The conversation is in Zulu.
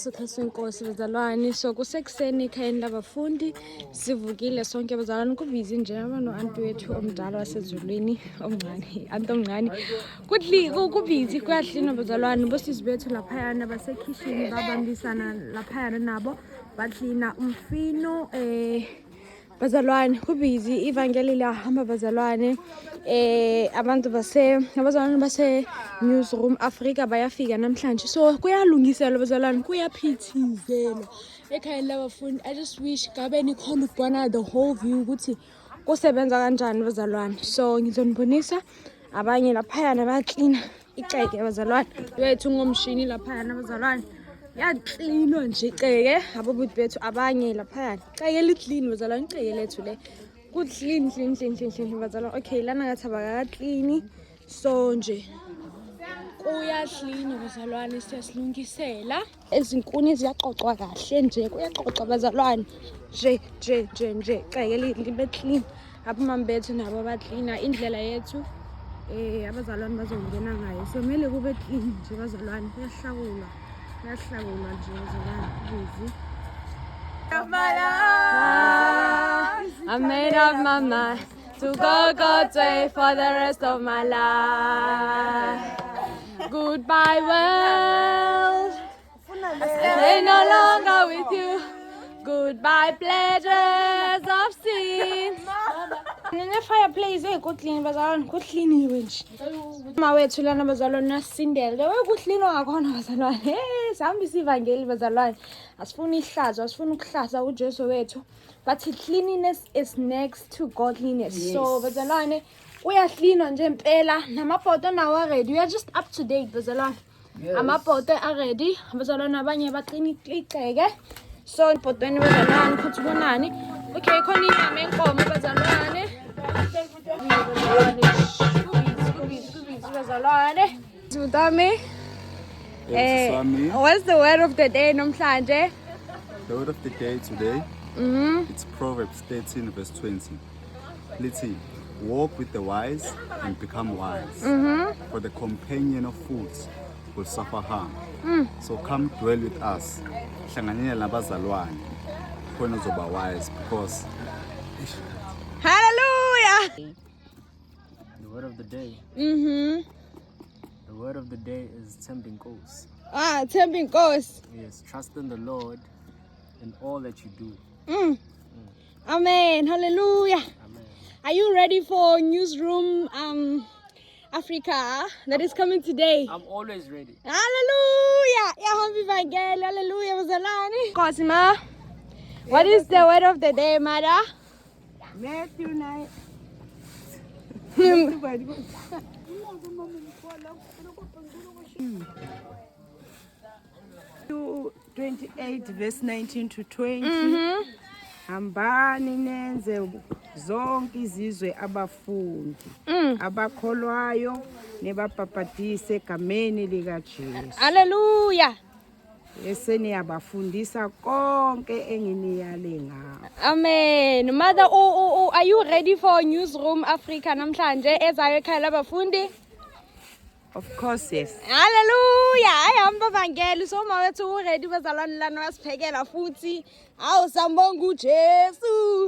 Sithatha inkosi bazalwane so kusekuseni ekhayeni labafundi sivukile sonke bazalwane kubizi nje abano anti wethu omdala wasezulwini omncane anti omncane kubizi kuyahlina bazalwane bosisi bethu laphayana basekhishini babambisana laphayana nabo bahlina umfino bazalwane kubizi ivangeli lahamba bazalwane abazalwane base Newsroom Africa bayafika namhlanje so kuyalungiselwa bazalwane kuyaphithizelwa ekhaya labafundi. I just wish gabe nikhona ukubona the whole view ukuthi kusebenza kanjani bazalwane so ngizonibonisa abanye laphayana bayaclean iceke bazalwane wethu ngomshini laphayana bazalwane yacleanwa nje iceke abobhuti bethu abanye laphayana iceke liclean bazalwane iceke lethu le good clean bazalwane. Okay lana ngathi abaka-clean so nje kuyahlina bazalwane siyasilungisela ezinkuni ziyaqoqwa kahle nje kuyaqoqwa bazalwane nje iceke libe clean abamama bethu nabo bacleana indlela yethu abazalwane bazongena ngayo so kumele kube clean nje bazalwane kuyahlakulwa nje bazalwane busy. I made up my mind to go God's way for the rest of my life. Goodbye world, I no longer with you. Goodbye pleasures of sin. Nene fireplace kuclean bazalwane kucleaniwe nje. Mama wethu lana bazalwane nasindele kucleanwa ngakhona bazalwane. Sihambisa ivangeli bazalwane. Asifuni ihlazo, asifuni ukuhlaza uJesu wethu. But cleanliness is next to godliness. Yes. So bazalwane uyahlinwa nje impela namabhodo nawo ready. We are just up to date bazalwane. Yes. Amabhodo are ready. Bazalwane abanye baqina iceke. So ibhodweni bazalwane futhi bonani. Okay khona inyama enkomo bazalwane. What's the word of the day namhlanje? The word of the day today, it's Proverbs 13 verse 20. Let's walk with the wise and become wise, for the companion of fools will suffer harm. So come dwell with us. Hlanganyela nabazalwane khona uzoba wise because hallelujah. The word of the day. The word of the day is tempting goals. Tempting goals. Yes, trust in the Lord in all that you do. Amen. Hallelujah. Amen. Are you ready for Newsroom Africa that is coming today? I'm always ready. Hallelujah. Hallelujah. Bazalwane. Cosima, what is the word of the day, Mother? Matthew 9. 28 verse 19 to 20. Hambani nenze zonke izizwe abafundi abakholwayo nebabhabhadise egameni likaJesu. Hallelujah. Eseniyabafundisa konke enginiyale ngakho. Amen. Mother, are you ready for Newsroom Africa namhlanje ezayo ekhaya labafundi? Of course, yes. Hallelujah. Ayihamba vangeli so mawethu ready bazalwane lana basiphekela futhi. Awu sambonga uJesu.